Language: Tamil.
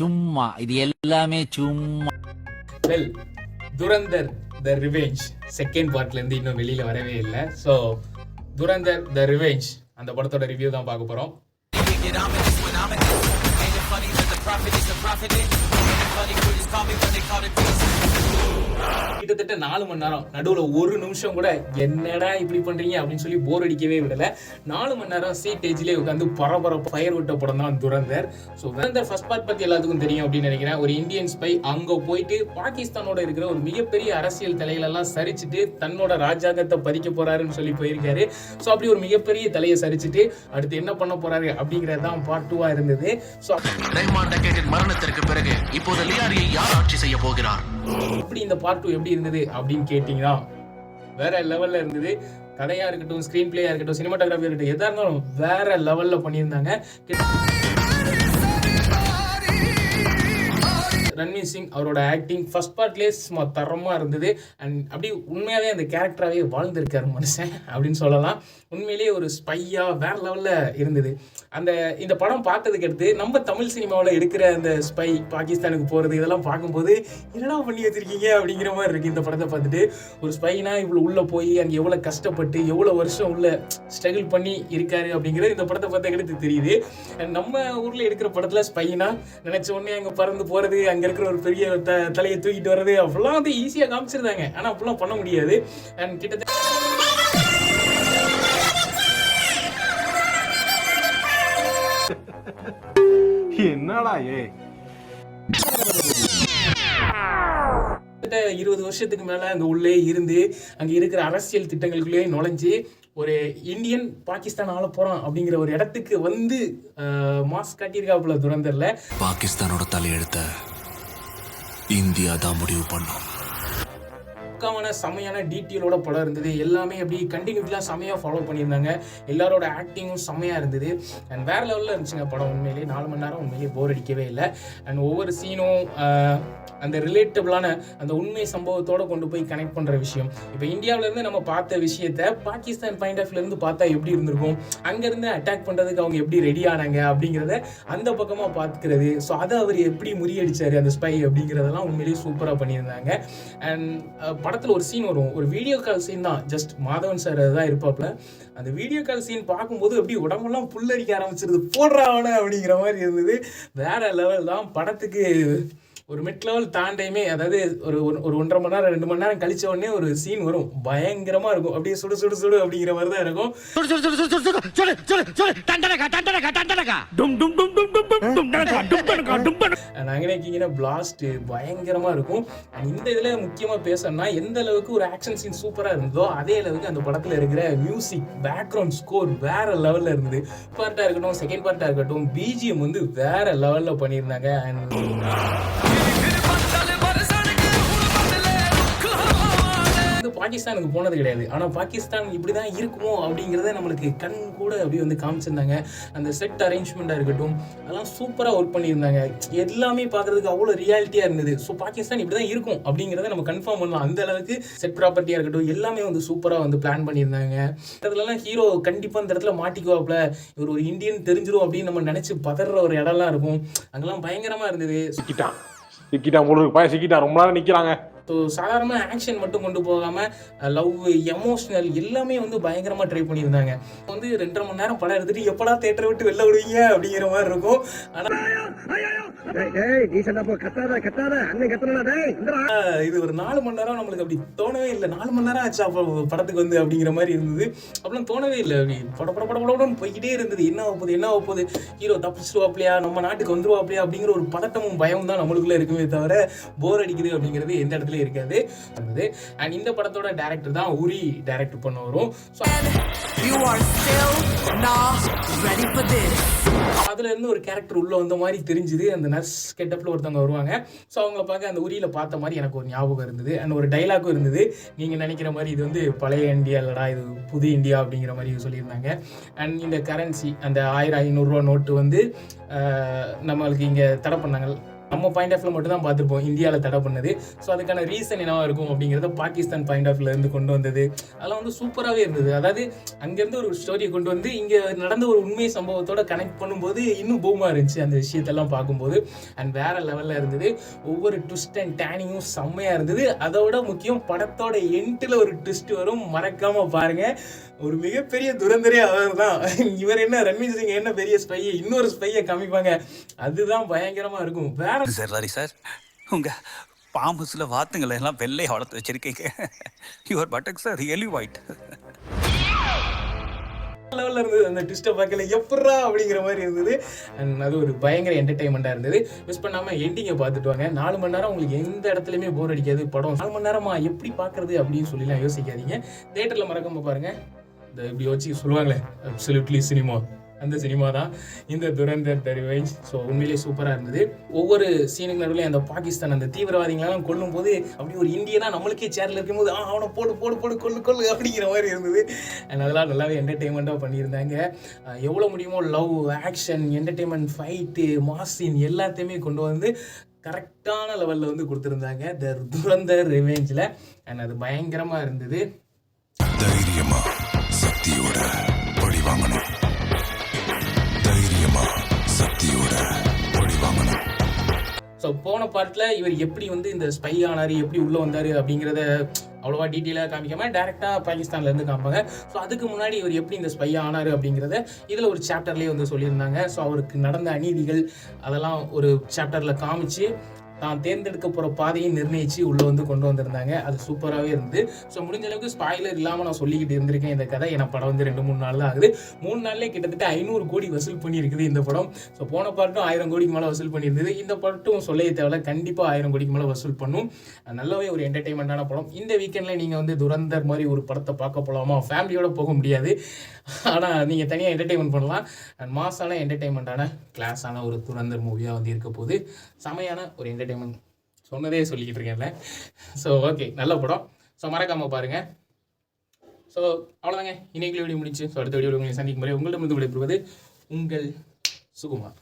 சும்மா இது எல்லாமே சும்மா. Well, Dhurandhar the revenge second பார்ட்ல இருந்து இன்னும் வெளியில வரவே இல்லை. ஸோ துரந்தர் த ரிவெஞ்ச் அந்த படத்தோட ரிவ்யூ தான் பார்க்க போறோம். கிட்டத்தட்ட 4 மணி நேரம், நடுவுல ஒரு நிமிஷம் கூட என்னடா இப்படி பண்றீங்க அப்படின்னு சொல்லி போர் அடிக்கவே விடல. 4 மணி நேரம் சீட்டேஜ்லேயே உட்காந்து பரபரப்பு ஃபயர் விட்ட படம் தான் Durandhar. So Durandhar first part பத்தி எல்லாத்துக்கும் தெரியும் அப்படின்னு நினைக்கிறேன். ஒரு இந்தியன் ஸ்பை அங்க போயிட்டு பாகிஸ்தானோட இருக்கிற ஒரு மிகப்பெரிய அரசியல் தலைகளெல்லாம் சரிச்சுட்டு தன்னோட ராஜாங்கத்தை பறிக்க போறாருன்னு சொல்லி போயிருக்காரு. ஸோ அப்படி ஒரு மிகப்பெரிய தலையை சரிச்சுட்டு அடுத்து என்ன பண்ண போறாரு அப்படிங்கறதான் பார்ட் 2 இருந்தது. ஸோ மரணத்திற்கு பிறகு இப்போது லியாரியை யார் ஆட்சி செய்ய போகிறார்? இப்படி இந்த பார்ட் 2 எப்படி இருந்தது அப்படின்னு கேட்டீங்கன்னா வேற லெவல்ல இருந்தது. கதையா இருக்கட்டும், ஸ்கிரீன் பிளேயா இருக்கட்டும், சினிமாட்டோகிராஃபியா இருக்கட்டும், எதா இருந்தாலும் வேற லெவல்ல பண்ணியிருந்தாங்க. ரன்வீர் சிங் அவரோட ஆக்டிங் ஃபர்ஸ்ட் பார்ட்லேயே சும்மா தரமாக இருந்தது. அண்ட் அப்படி உண்மையாகவே அந்த கேரக்டராகவே வாழ்ந்திருக்காரு மனுஷன் அப்படின்னு சொல்லலாம். உண்மையிலேயே ஒரு ஸ்பையாக வேற லெவலில் இருந்தது. இந்த படம் பார்த்ததுக்கு அடுத்து நம்ம தமிழ் சினிமாவில் எடுக்கிற அந்த ஸ்பை பாகிஸ்தானுக்கு போகிறது இதெல்லாம் பார்க்கும்போது என்னடா பண்ணி வச்சிருக்கீங்க அப்படிங்கிற மாதிரி இருக்குது. இந்த படத்தை பார்த்துட்டு ஒரு ஸ்பைனா இவ்வளோ உள்ளே போய் அங்கே எவ்வளோ கஷ்டப்பட்டு எவ்வளோ வருஷம் உள்ள ஸ்ட்ரகிள் பண்ணி இருக்காரு அப்படிங்கிறது இந்த படத்தை பார்த்த எடுத்து தெரியுது. நம்ம ஊரில் எடுக்கிற படத்தில் ஸ்பைனா நினச்ச உடனே அங்கே பறந்து போகிறது, அங்கே இருக்கிற ஒரு பெரிய தலையை தூக்கிட்டு வர்றது அப்படிலாம் வந்து ஈஸியாக காமிச்சிருந்தாங்க. ஆனால் அப்படிலாம் பண்ண முடியாது. அண்ட் கிட்டத்தட்ட என்னடா 20 வருஷத்துக்கு மேல அங்க உள்ளே இருந்து அங்க இருக்கிற அரசியல் திட்டங்களுக்குள்ளே நுழைஞ்சு ஒரு இந்தியன் பாகிஸ்தான் ஆள போறான் அப்படிங்கிற ஒரு இடத்துக்கு வந்து மாஸ் காட்டியிருக்காப்புல துரந்தர்ல. பாகிஸ்தானோட தலையெழுத்த இந்தியா தான் முடிவு பண்ணும். செமையான டீட்டெயிலோட படம் இருந்தது. எல்லாமே அப்படி கண்டினியூட்டிலாம் செமையாக ஃபாலோ பண்ணியிருந்தாங்க. எல்லாரோட ஆக்டிங்கும் செமையாக இருந்தது. அண்ட் வேற லெவலில் இருந்துச்சுங்க படம். உண்மையிலேயே 4 மணி நேரம் உண்மையிலேயே போர் அடிக்கவே இல்லை. அண்ட் ஒவ்வொரு சீனும் அந்த ரிலேட்டபிளான அந்த உண்மை சம்பவத்தோட கொண்டு போய் கனெக்ட் பண்ணுற விஷயம். இப்போ இந்தியாவிலேருந்து நம்ம பார்த்த விஷயத்த பாகிஸ்தான் பாயிண்ட் ஆஃப் இருந்து பார்த்தா எப்படி இருந்திருக்கும், அங்கேருந்து அட்டாக் பண்ணுறதுக்கு அவங்க எப்படி ரெடி ஆனாங்க அப்படிங்கிறத அந்த பக்கமாக பார்த்துக்கிறது. ஸோ அதை அவர் எப்படி முறியடிச்சார் அந்த ஸ்பை அப்படிங்கிறதெல்லாம் உண்மையிலேயே சூப்பராக பண்ணியிருந்தாங்க. அண்ட் படத்தில் ஒரு சீன் வரும், ஒரு வீடியோ கால் சீன் தான். ஜஸ்ட் மாதவன் சார் தான் இருப்பாப்புல. அந்த வீடியோ கால் சீன் பார்க்கும்போது எப்படி உடம்பெல்லாம் புல்லரிக்க ஆரம்பிச்சிருது, போடுறாவன அப்படிங்கிற மாதிரி இருந்தது. வேற லெவல் தான். படத்துக்கு ஒரு மிட் லெவல் தாண்டையுமே, அதாவது ஒரு 1.5 மணி நேரம் 2 மணி நேரம் கழிச்ச உடனே ஒரு சீன் வரும், பயங்கரமா இருக்கும். அப்படியே சுடு சுடு சுடு அப்படிங்கிற மாதிரி தான் இருக்கும். அங்கேனா பிளாஸ்ட் பயங்கரமா இருக்கும். இந்த இதுல முக்கியமா பேசணும்னா எந்த அளவுக்கு ஒரு ஆக்ஷன் சீன் சூப்பரா இருந்ததோ அதே அளவுக்கு அந்த படத்துல இருக்கிற மியூசிக், பேக்ரவுண்ட் ஸ்கோர் வேற லெவல்ல இருந்தது. பார்ட்டா இருக்கட்டும், செகண்ட் பார்ட்டா இருக்கட்டும், பிஜிஎம் வந்து வேற லெவல்ல பண்ணியிருந்தாங்க. பாகிஸ்தானுக்கு போனது கிடையாது, ஆனால் பாகிஸ்தான் இப்படிதான் இருக்குமோ அப்படிங்கிறத நம்மளுக்கு கண் கூட அப்படியே வந்து காமிச்சிருந்தாங்க. அந்த செட் அரேஞ்ச்மெண்ட்டாக இருக்கட்டும் அதெல்லாம் சூப்பராக ஒர்க் பண்ணியிருந்தாங்க. எல்லாமே பார்க்கறதுக்கு அவ்வளோ ரியாலிட்டியாக இருந்தது. ஸோ பாகிஸ்தான் இப்படி தான் இருக்கும் அப்படிங்கிறத நம்ம கன்ஃபார்ம் பண்ணலாம். அந்த அளவுக்கு செட் ப்ராப்பர்ட்டியாக இருக்கட்டும் எல்லாமே வந்து சூப்பராக வந்து பிளான் பண்ணியிருந்தாங்க. அதுலலாம் ஹீரோ கண்டிப்பாக இந்த இடத்துல மாட்டிக்குவாப்புல, இவர் ஒரு இந்தியன் தெரிஞ்சிடும் அப்படின்னு நம்ம நினச்சி பதற ஒரு இடம்லாம் இருக்கும். அங்கெல்லாம் பயங்கரமாக இருந்தது. சிக்கிட்டான் போல இருக்கு, சிக்கிட்டான், ரொம்ப நேரம் நிற்கிறாங்க. ஸோ சாதாரணமாக ஆக்ஷன் மட்டும் கொண்டு போகாமல் லவ், எமோஷ்னல் எல்லாமே வந்து பயங்கரமாக ட்ரை பண்ணியிருந்தாங்க. வந்து 2.5 மணி நேரம் படம் எடுத்துட்டு எப்படா தேட்டரை விட்டு வெளில விடுவீங்க அப்படிங்கிற மாதிரி இருக்கும். ஆனால் இது ஒரு 4 மணி நேரம் நம்மளுக்கு அப்படி தோணவே இல்லை. 4 மணி நேரம் ஆச்சு அப்போ படத்துக்கு வந்து அப்படிங்கிற மாதிரி இருந்தது. அப்படிலாம் தோணவே இல்லை. அப்படி படப்படன்னு போய்கிட்டே இருந்தது. என்ன ஆகப்போகுது, ஹீரோ தப்பிச்சிருவாப்லையா, நம்ம நாட்டுக்கு வந்துருவாப்லையா அப்படிங்கிற ஒரு பதட்டமும் பயமும் தான் நம்மளுக்குள்ள இருக்குமே தவிர போர் அடிக்குது அப்படிங்கிறது எந்த இடத்துல இருக்காது. அண்ட் இந்த படத்தோட டைரக்டர் தான் உரி டைரக்ட் பண்ண வரும். அதுல இருந்து ஒரு கேரக்டர் உள்ள வந்த மாதிரி தெரிஞ்சுது. அந்த நர்ஸ் கெட்டப்ல ஒருத்தவங்க வருவாங்க. ஸோ அவங்கள பார்க்க அந்த உரியில பார்த்த மாதிரி எனக்கு ஒரு ஞாபகம் இருந்தது. அண்ட் ஒரு டைலாக்கும் இருந்தது, நீங்க நினைக்கிற மாதிரி இது வந்து பழைய இந்தியா இல்லடா, இது புது இந்தியா அப்படிங்கிற மாதிரி சொல்லியிருந்தாங்க. அண்ட் இந்த கரன்சி, அந்த 1000 500 ரூபா நோட்டு வந்து நம்மளுக்கு இங்கே தடை பண்ணாங்க. நம்ம பாயிண்ட் ஆஃப் வியூ மட்டும் தான் பார்த்துருப்போம் இந்தியாவில் தடை பண்ணது. ஸோ அதுக்கான ரீசன் என்னவா இருக்கும் அப்படிங்கிறத பாகிஸ்தான் பாயிண்ட் ஆஃப் வியூலேருந்து கொண்டு வந்தது. அதெல்லாம் வந்து சூப்பராகவே இருந்தது. அதாவது அங்கேருந்து ஒரு ஸ்டோரியை கொண்டு வந்து இங்கே நடந்த ஒரு உண்மை சம்பவத்தோட கனெக்ட் பண்ணும்போது இன்னும் பூமாக இருந்துச்சு அந்த விஷயத்தெல்லாம் பார்க்கும்போது. அண்ட் வேறு லெவலில் இருந்தது. ஒவ்வொரு ட்விஸ்ட் அண்ட் டேனிங்கும் செம்மையாக இருந்தது. அதோட முக்கியம் படத்தோட எண்டில் ஒரு ட்விஸ்ட் வரும், மறக்காமல் பாருங்கள். ஒரு மிகப்பெரிய துரந்தரே அவர் தான். இவர் என்ன ரன்வீர் சிங் என்ன பெரிய ஸ்பை, இன்னொரு ஸ்பையை காமிப்பாங்க. அதுதான் பயங்கரமாக இருக்கும். வேற சார் உங்க பாம்புஸ்ல வாத்துங்களை எல்லாம் வெள்ளை வளர்த்து வச்சிருக்கீங்க. Your buttocks are really white. லெவலில் இருந்தது. அந்த ட்விஸ்ட்டை பார்க்கல எப்பட்றா அப்படிங்கிற மாதிரி இருந்தது. அண்ட் அது ஒரு பயங்கர என்டர்டைன்மெண்ட்டாக இருந்தது. மிஸ் பண்ணாமல் எண்டிங்கை பார்த்துட்டு வாங்க. 4 மணி நேரம் உங்களுக்கு எந்த இடத்துலையுமே போர் அடிக்காது. படம் 4 மணி நேரமா எப்படி பார்க்குறது அப்படின்னு சொல்லிலாம் யோசிக்காதீங்க. தேட்டரில் மறக்காமல் பாருங்கள். இந்த இப்படி வச்சு சொல்லுவாங்களே அப்சல்யூட்லி சினிமா, அந்த சினிமா தான் இந்த துரந்தர் தி ரிவெஞ்ச். ஸோ உண்மையிலேயே சூப்பராக இருந்தது. ஒவ்வொரு சீனுக்கு நடுவில் அந்த பாகிஸ்தான் அந்த தீவிரவாதிகளெல்லாம் கொல்லும் போது அப்படி ஒரு இந்தியனா நம்மளுக்கே சேரில் இருக்கும்போது அவனை போடு போடு போடு கொள்ளு அப்படிங்கிற மாதிரி இருந்தது. அண்ட் அதெல்லாம் நல்லாவே என்டர்டெயின்மெண்ட்டாக பண்ணியிருந்தாங்க. எவ்வளோ முடியுமோ லவ், ஆக்ஷன், என்டர்டெயின்மெண்ட், ஃபைட்டு, மாசின் எல்லாத்தையுமே கொண்டு வந்து கரெக்டான லெவலில் வந்து கொடுத்துருந்தாங்க த துரந்தர் ரிவெஞ்சில். அண்ட் அது பயங்கரமாக இருந்தது. தைரியமா சக்தியோட பழி வாங்கணும். தைரியமா சக்தியோட பழி வாங்கணும். ஸோ போன பார்ட்டில் இவர் எப்படி வந்து இந்த ஸ்பை ஆனார், எப்படி உள்ளே வந்தார் அப்படிங்கிறத அவ்வளோவா டீட்டெயிலாக காமிக்காமல் டேரெக்டாக பாகிஸ்தான்லேருந்து காமிப்பாங்க. ஸோ அதுக்கு முன்னாடி இவர் எப்படி இந்த ஸ்பை ஆனார் அப்படிங்கிறத இதில் ஒரு சாப்டர்லேயே வந்து சொல்லியிருந்தாங்க. ஸோ அவருக்கு நடந்த அநீதிகள் அதெல்லாம் ஒரு சாப்டரில் காமிச்சு தான் தேர்ந்தெடுக்க போகிற பாதையை நிர்ணயித்து உள்ளே வந்து கொண்டு வந்திருந்தாங்க. அது சூப்பராகவே இருந்து. ஸோ முடிஞ்ச அளவுக்கு ஸ்பாயிலர் இல்லாமல் நான் சொல்லிக்கிட்டு இருந்திருக்கேன் இந்த கதை. ஏன்னா படம் வந்து 2-3 நாள் தான் ஆகுது. 3 நாள்லேயே கிட்டத்தட்ட 500 கோடி வசூல் பண்ணியிருக்குது இந்த படம். ஸோ போன பாட்டும் 1000 கோடிக்கு மேலே வசூல் பண்ணியிருந்தது. இந்த பாட்டும் சொல்லவே தேவையில்ல, கண்டிப்பாக 1000 கோடிக்கு மேலே வசூல் பண்ணும். நல்லாவே ஒரு என்டர்டைன்மெண்ட்டான படம். இந்த வீக்கெண்டில் நீங்கள் வந்து துரந்தர் மாதிரி ஒரு படத்தை பார்க்க போகலாமா? ஃபேமிலியோடு போக முடியாது, ஆனால் நீங்கள் தனியாக என்டர்டைன்மெண்ட் பண்ணலாம். அண்ட் மாசான என்டர்டைன்மெண்ட்டான கிளாஸான ஒரு துரந்தர் மூவியாக வந்து இருக்க போது. செமையான ஒரு என்டர்டைன்மெண்ட் சொன்னதே சொல்லிக்கிட்டு இருக்கேன்ல. ஸோ ஓகே, நல்ல படம். ஸோ மறக்காமல் பாருங்கள். ஸோ அவ்வளோதாங்க, இன்னைக்கு வீடியோ முடிச்சு. ஸோ அடுத்த வீடியோ உங்களை சந்திக்கும் முறை உங்களிடமிருந்து விடைபெறுவது உங்கள் சுகுமார்.